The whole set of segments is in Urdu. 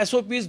SOPs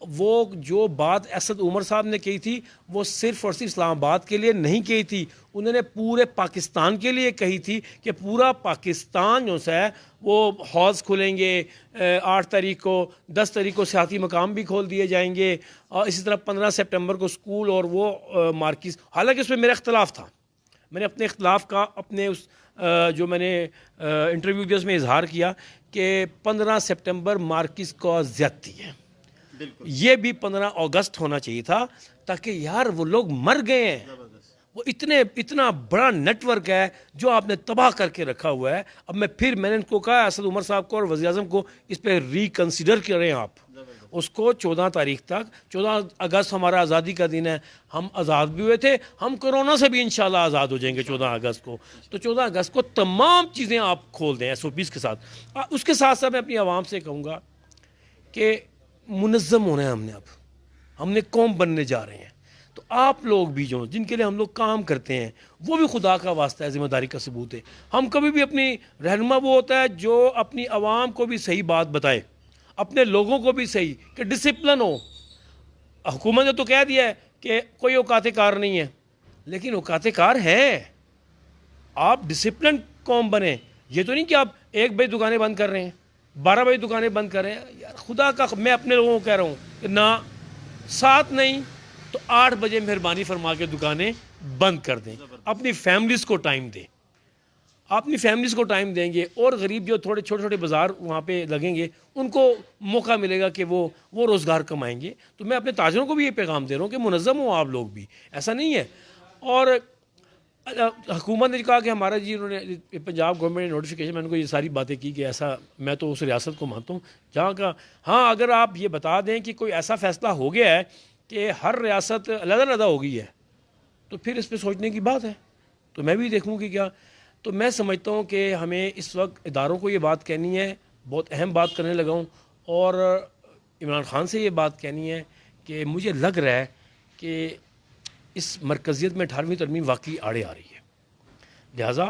وہ جو بات اسد عمر صاحب نے کہی تھی وہ صرف اور صرف اسلام آباد کے لیے نہیں کہی تھی، انہوں نے پورے پاکستان کے لیے کہی تھی کہ پورا پاکستان جو ہے وہ ہالز کھلیں گے، 8 تاریخ کو 10 تاریخ کو سیاحتی مقام بھی کھول دیے جائیں گے، اور اسی طرح 15 سپٹمبر کو اسکول اور وہ مارکیز. حالانکہ اس میں میرا اختلاف تھا، میں نے اپنے اختلاف کا اپنے اس جو میں نے انٹرویو دیا اس میں اظہار کیا کہ 15 سپٹمبر مارکیز کو زیادتی ہے. یہ بھی 15 اگست ہونا چاہیے تھا، تاکہ یار وہ لوگ مر گئے ہیں، وہ اتنا بڑا نیٹ ورک ہے جو آپ نے تباہ کر کے رکھا ہوا ہے. اب میں نے ان کو کہا اسد عمر صاحب کو اور وزیر اعظم کو اس پہ ریکنسیڈر کریں آپ اس کو. 14 تاریخ تک، 14 اگست ہمارا آزادی کا دن ہے، ہم آزاد بھی ہوئے تھے، ہم کورونا سے بھی انشاءاللہ آزاد ہو جائیں گے 14 اگست کو. تو 14 اگست کو تمام چیزیں آپ کھول دیں SOPs کے ساتھ. اس کے ساتھ ساتھ میں اپنی عوام سے کہوں گا کہ منظم ہونا ہے، ہم نے قوم بننے جا رہے ہیں. تو آپ لوگ بھی جو جن کے لیے ہم لوگ کام کرتے ہیں وہ بھی خدا کا واسطہ ہے، ذمہ داری کا ثبوت ہے. ہم کبھی بھی اپنی رہنما وہ ہوتا ہے جو اپنی عوام کو بھی صحیح بات بتائے، اپنے لوگوں کو بھی صحیح، کہ ڈسپلن ہو. حکومت نے تو کہہ دیا ہے کہ کوئی اوقات کار نہیں ہے، لیکن اوقات کار ہے. آپ ڈسپلن قوم بنیں. یہ تو نہیں کہ آپ 1 بجے دکانیں بند کر رہے ہیں، 12 بجے دکانیں بند کر رہے ہیں. یار خدا کا میں اپنے لوگوں کو کہہ رہا ہوں کہ نہ 7 نہیں تو 8 بجے مہربانی فرما کے دکانیں بند کر دیں. اپنی فیملیز کو ٹائم دیں، اپنی فیملیز کو ٹائم دیں گے، اور غریب جو تھوڑے چھوٹے چھوٹے بازار وہاں پہ لگیں گے ان کو موقع ملے گا کہ وہ روزگار کمائیں گے. تو میں اپنے تاجروں کو بھی یہ پیغام دے رہا ہوں کہ منظم ہوں آپ لوگ بھی، ایسا نہیں ہے. اور حکومت نے کہا کہ ہمارا جی انہوں نے پنجاب گورنمنٹ نے نوٹیفیکیشن، میں نے کو یہ ساری باتیں کی کہ ایسا، میں تو اس ریاست کو مانتا ہوں جہاں کا، ہاں اگر آپ یہ بتا دیں کہ کوئی ایسا فیصلہ ہو گیا ہے کہ ہر ریاست علیحدہ علیحدہ ہو گئی ہے تو پھر اس پہ سوچنے کی بات ہے. تو میں بھی دیکھوں کہ کیا. تو میں سمجھتا ہوں کہ ہمیں اس وقت اداروں کو یہ بات کہنی ہے، بہت اہم بات کرنے لگا ہوں، اور عمران خان سے یہ بات کہنی ہے کہ مجھے لگ رہا ہے کہ اس مرکزیت میں 18ویں ترمیم واقعی آڑے آ رہی ہے. لہٰذا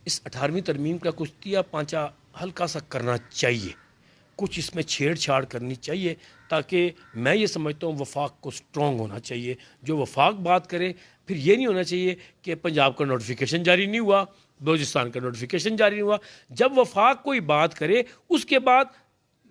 اس 18ویں ترمیم کا کچھ تیا پانچا ہلکا سا کرنا چاہیے، کچھ اس میں چھیڑ چھاڑ کرنی چاہیے، تاکہ میں یہ سمجھتا ہوں وفاق کو سٹرونگ ہونا چاہیے. جو وفاق بات کرے، پھر یہ نہیں ہونا چاہیے کہ پنجاب کا نوٹیفیکیشن جاری نہیں ہوا، بلوچستان کا نوٹیفیکیشن جاری نہیں ہوا. جب وفاق کوئی بات کرے اس کے بعد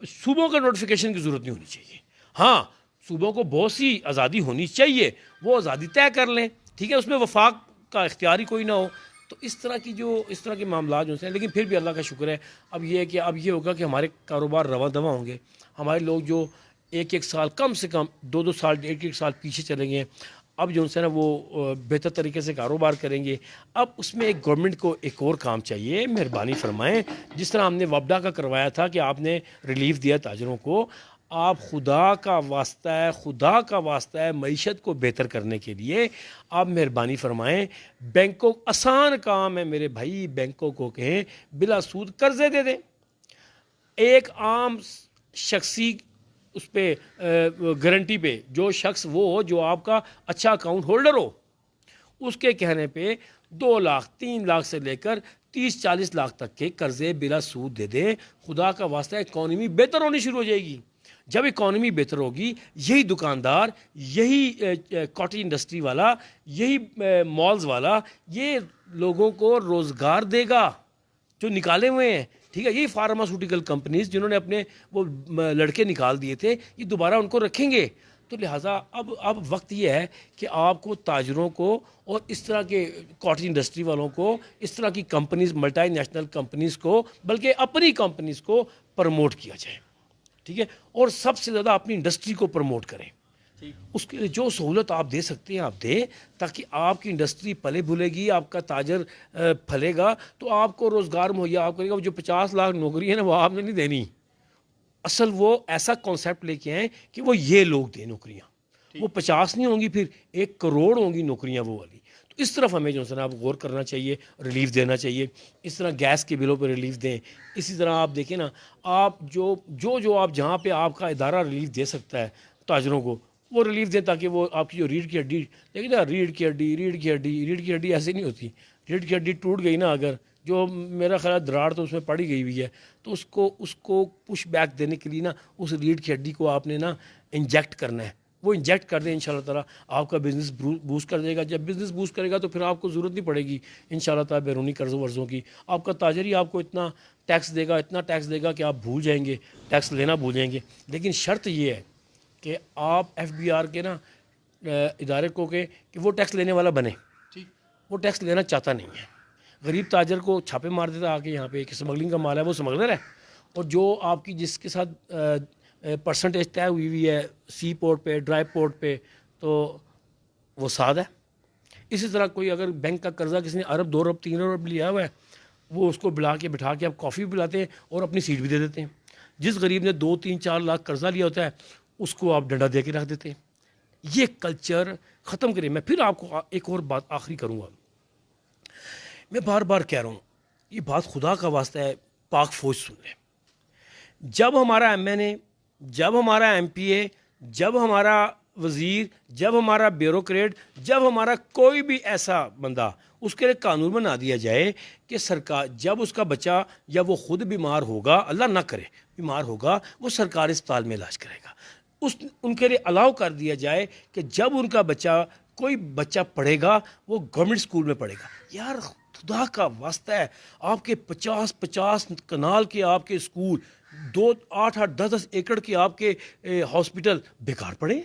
صوبوں کا نوٹیفیکیشن کی ضرورت نہیں ہونی چاہیے. ہاں صوبوں کو بہت سی آزادی ہونی چاہیے، وہ آزادی طے کر لیں، ٹھیک ہے، اس میں وفاق کا اختیار ہی کوئی نہ ہو. تو اس طرح کے معاملات جو ہیں، لیکن پھر بھی اللہ کا شکر ہے اب یہ ہے کہ اب یہ ہوگا کہ ہمارے کاروبار رواں دواں ہوں گے. ہمارے لوگ جو 1 سال، کم سے کم 2 سال، 1 سال پیچھے چلیں گے، اب جو ہے نا وہ بہتر طریقے سے کاروبار کریں گے. اب اس میں ایک گورنمنٹ کو ایک اور کام چاہیے، مہربانی فرمائیں، جس طرح ہم نے وابڈا کا کروایا تھا کہ آپ نے ریلیف دیا تاجروں کو، آپ خدا کا واسطہ ہے معیشت کو بہتر کرنے کے لیے آپ مہربانی فرمائیں. بینکوں، آسان کام ہے میرے بھائی، بینکوں کو کہیں بلا سود قرضے دے دیں. ایک عام شخصی اس پہ گارنٹی پہ جو شخص وہ ہو جو آپ کا اچھا اکاؤنٹ ہولڈر ہو، اس کے کہنے پہ 2 لاکھ 3 لاکھ سے لے کر 30-40 لاکھ تک کے قرضے بلا سود دے دیں. خدا کا واسطہ اکانومی بہتر ہونی شروع ہو جائے گی. جب اکانومی بہتر ہوگی، یہی دکاندار، یہی کاٹیج انڈسٹری والا، یہی مالز والا، یہ لوگوں کو روزگار دے گا جو نکالے ہوئے ہیں. ٹھیک ہے، یہی فارماسوٹیکل کمپنیز جنہوں نے اپنے وہ لڑکے نکال دیے تھے، یہ دوبارہ ان کو رکھیں گے. تو لہٰذا اب وقت یہ ہے کہ آپ کو تاجروں کو اور اس طرح کے کاٹیج انڈسٹری والوں کو، اس طرح کی کمپنیز، ملٹی نیشنل کمپنیز کو، بلکہ اپنی کمپنیز کو پروموٹ کیا جائے. ٹھیک ہے، اور سب سے زیادہ اپنی انڈسٹری کو پروموٹ کریں. اس کے لیے جو سہولت آپ دے سکتے ہیں آپ دیں، تاکہ آپ کی انڈسٹری پلے بھولے گی، آپ کا تاجر پھلے گا تو آپ کو روزگار مہیا آپ کرے گا. جو 50 لاکھ نوکری ہے نا، وہ آپ نے نہیں دینی. اصل وہ ایسا کانسیپٹ لے کے آئیں کہ وہ یہ لوگ دیں نوکریاں. وہ 50 نہیں ہوں گی، پھر 1 کروڑ ہوں گی نوکریاں وہ والی. تو اس طرف ہمیں جو ہے نا آپ غور کرنا چاہیے، ریلیف دینا چاہیے. اس طرح گیس کے بلوں پہ ریلیف دیں. اسی طرح آپ دیکھیں نا، آپ جو آپ جہاں پہ آپ کا ادارہ ریلیف دے سکتا ہے تاجروں کو، وہ ریلیف دیں، تاکہ وہ آپ کی جو ریڑھ کی ہڈی، دیکھیں نا، ریڑھ کی ہڈی ایسے نہیں ہوتی. ریڑھ کی ہڈی ٹوٹ گئی نا اگر، جو میرا خیال ہے دراڑ تو اس میں پڑی گئی ہوئی ہے، تو اس کو پش بیک دینے کے لیے نا اس ریڑھ کی ہڈی کو آپ نے نا انجیکٹ کرنا ہے. وہ انجیکٹ کر دیں انشاءاللہ تعالیٰ آپ کا بزنس بوسٹ کر دے گا. جب بزنس بوسٹ کرے گا تو پھر آپ کو ضرورت نہیں پڑے گی انشاءاللہ تعالیٰ بیرونی قرض ورزوں کی. آپ کا تاجر ہی آپ کو اتنا ٹیکس دے گا کہ آپ بھول جائیں گے، ٹیکس لینا بھول جائیں گے. لیکن شرط یہ ہے کہ آپ FBR کے نا ادارے کو کہ وہ ٹیکس لینے والا بنے. وہ ٹیکس لینا چاہتا نہیں ہے. غریب تاجر کو چھاپے مار دیتا آ کے یہاں پہ کہ سمگلنگ کا مال ہے، وہ سمگلر ہے. اور جو آپ کی جس کے ساتھ پرسنٹیج طے ہوئی ہے سی پورٹ پہ، ڈرائی پورٹ پہ، تو وہ ساد ہے. اسی طرح کوئی اگر بینک کا قرضہ کسی نے ارب 2 ارب 3 ارب لیا ہوا ہے، وہ اس کو بٹھا کے آپ کافی بھی پلاتے ہیں اور اپنی سیٹ بھی دے دیتے ہیں. جس غریب نے 2 3 4 لاکھ قرضہ لیا ہوتا ہے اس کو آپ ڈنڈا دے کے رکھ دیتے ہیں. یہ کلچر ختم کریں. میں پھر آپ کو ایک اور بات آخری کروں گا. میں بار بار کہہ رہا ہوں، یہ بات خدا کا واسطہ ہے، پاک فوج سن لیں. جب ہمارا MNA، جب ہمارا MPA، جب ہمارا وزیر، جب ہمارا بیوروکریٹ، جب ہمارا کوئی بھی ایسا بندہ، اس کے لیے قانون بنا دیا جائے کہ سرکار جب اس کا بچہ یا وہ خود بیمار ہوگا، اللہ نہ کرے بیمار ہوگا، وہ سرکاری اسپتال میں علاج کرے گا. ان کے لیے الاؤ کر دیا جائے کہ جب ان کا بچہ کوئی بچہ پڑھے گا وہ گورنمنٹ اسکول میں پڑھے گا. یار خدا کا واسطہ ہے، آپ کے 50 کنال کے آپ کے اسکول، 8 10 ایکڑ کے آپ کے ہاسپٹل بیکار پڑے.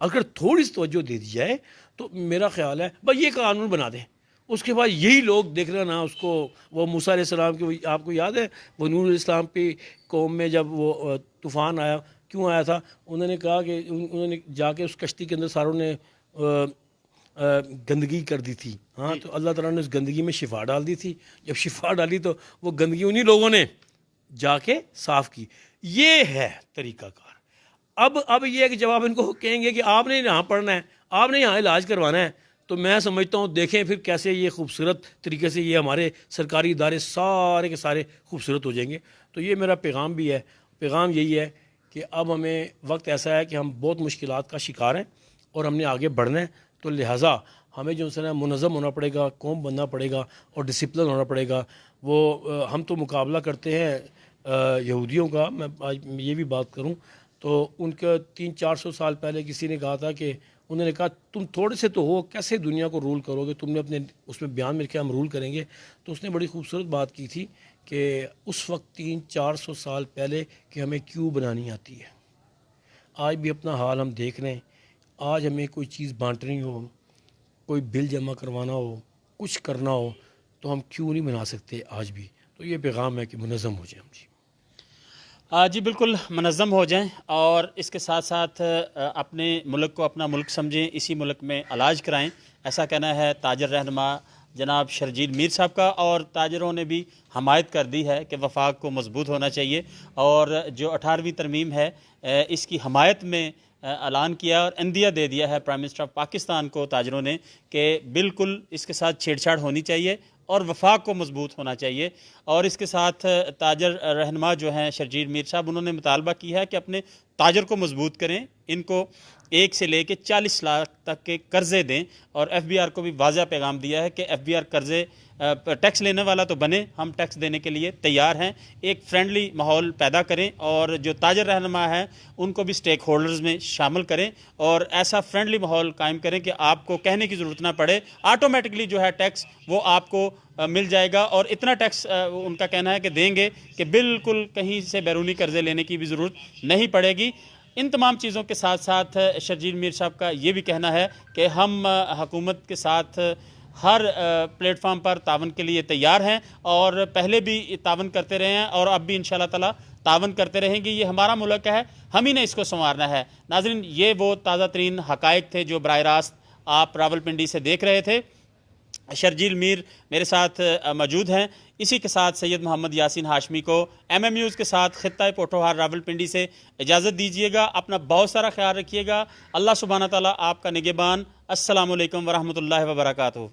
اگر تھوڑی سی توجہ دے دی جائے تو میرا خیال ہے بھائی یہ قانون بنا دیں. اس کے بعد یہی لوگ دیکھ رہے نا اس کو، وہ موسیٰ علیہ السلام کی، آپ کو یاد ہے وہ نوح علیہ السلام پہ قوم میں جب وہ طوفان آیا، کیوں آیا تھا؟ انہوں نے کہا کہ انہوں نے جا کے اس کشتی کے اندر ساروں نے گندگی کر دی تھی. ہاں تو اللہ تعالیٰ نے اس گندگی میں شفا ڈال دی تھی. جب شفا ڈالی تو وہ گندگی انہی لوگوں نے جا کے صاف کی. یہ ہے طریقہ کار. اب یہ ہے کہ جب آپ ان کو کہیں گے کہ آپ نے یہاں پڑھنا ہے، آپ نے یہاں علاج کروانا ہے، تو میں سمجھتا ہوں دیکھیں پھر کیسے یہ خوبصورت طریقے سے یہ ہمارے سرکاری ادارے سارے کے سارے خوبصورت ہو جائیں گے. تو یہ میرا پیغام بھی ہے. پیغام یہی ہے کہ اب ہمیں وقت ایسا ہے کہ ہم بہت مشکلات کا شکار ہیں اور ہم نے آگے بڑھنا ہے. تو لہٰذا ہمیں جو ہے منظم ہونا پڑے گا، قوم بننا پڑے گا اور ڈسپلن ہونا پڑے گا. وہ ہم تو مقابلہ کرتے ہیں یہودیوں کا. میں آج یہ بھی بات کروں تو ان کا 300-400 سال پہلے کسی نے کہا تھا کہ انہوں نے کہا تم تھوڑے سے تو ہو، کیسے دنیا کو رول کرو گے؟ تم نے اپنے اس میں بیان میں کیا ہم رول کریں گے. تو اس نے بڑی خوبصورت بات کی تھی کہ اس وقت 300-400 سال پہلے کہ ہمیں کیوں بنانی آتی ہے. آج بھی اپنا حال ہم دیکھ رہے ہیں. آج ہمیں کوئی چیز بانٹنی ہو، کوئی بل جمع کروانا ہو، کچھ کرنا ہو، تو ہم کیوں نہیں بنا سکتے آج بھی. تو یہ پیغام ہے کہ منظم ہو جائیں ہم. جی بالکل منظم ہو جائیں اور اس کے ساتھ ساتھ اپنے ملک کو اپنا ملک سمجھیں، اسی ملک میں علاج کرائیں. ایسا کہنا ہے تاجر رہنما جناب شرجیل میر صاحب کا. اور تاجروں نے بھی حمایت کر دی ہے کہ وفاق کو مضبوط ہونا چاہیے اور جو 18ویں ترمیم ہے اس کی حمایت میں اعلان کیا اور عندیہ دے دیا ہے پرائم منسٹر آف پاکستان کو تاجروں نے کہ بالکل اس کے ساتھ چھیڑ چھاڑ ہونی چاہیے اور وفاق کو مضبوط ہونا چاہیے. اور اس کے ساتھ تاجر رہنما جو ہیں شرجیل میر صاحب، انہوں نے مطالبہ کیا ہے کہ اپنے تاجر کو مضبوط کریں، ان کو 1 سے لے کے 40 لاکھ تک کے قرضے دیں. اور FBR کو بھی واضح پیغام دیا ہے کہ FBR قرضے ٹیکس لینے والا تو بنے، ہم ٹیکس دینے کے لیے تیار ہیں. ایک فرینڈلی ماحول پیدا کریں اور جو تاجر رہنما ہیں ان کو بھی سٹیک ہولڈرز میں شامل کریں اور ایسا فرینڈلی ماحول قائم کریں کہ آپ کو کہنے کی ضرورت نہ پڑے. آٹومیٹکلی جو ہے ٹیکس وہ آپ کو مل جائے گا اور اتنا ٹیکس ان کا کہنا ہے کہ دیں گے کہ بالکل کہیں سے بیرونی قرضے لینے کی بھی ضرورت نہیں پڑے گی. ان تمام چیزوں کے ساتھ ساتھ شرجیل میر صاحب کا یہ بھی کہنا ہے کہ ہم حکومت کے ساتھ ہر پلیٹ فارم پر تعاون کے لیے تیار ہیں اور پہلے بھی تعاون کرتے رہے ہیں اور اب بھی انشاءاللہ تعالی تعاون کرتے رہیں گے. یہ ہمارا ملک ہے، ہم ہی نے اس کو سنوارنا ہے. ناظرین، یہ وہ تازہ ترین حقائق تھے جو براہ راست آپ راولپنڈی سے دیکھ رہے تھے. شرجیل میر میرے ساتھ موجود ہیں. اسی کے ساتھ سید محمد یاسین ہاشمی کو MM نیوز کے ساتھ خطہ پوٹھوہار راولپنڈی سے اجازت دیجیے گا. اپنا بہت سارا خیال رکھیے گا. اللہ سبحانہ تعالیٰ آپ کا نگہبان. السلام علیکم ورحمۃ اللہ وبرکاتہ.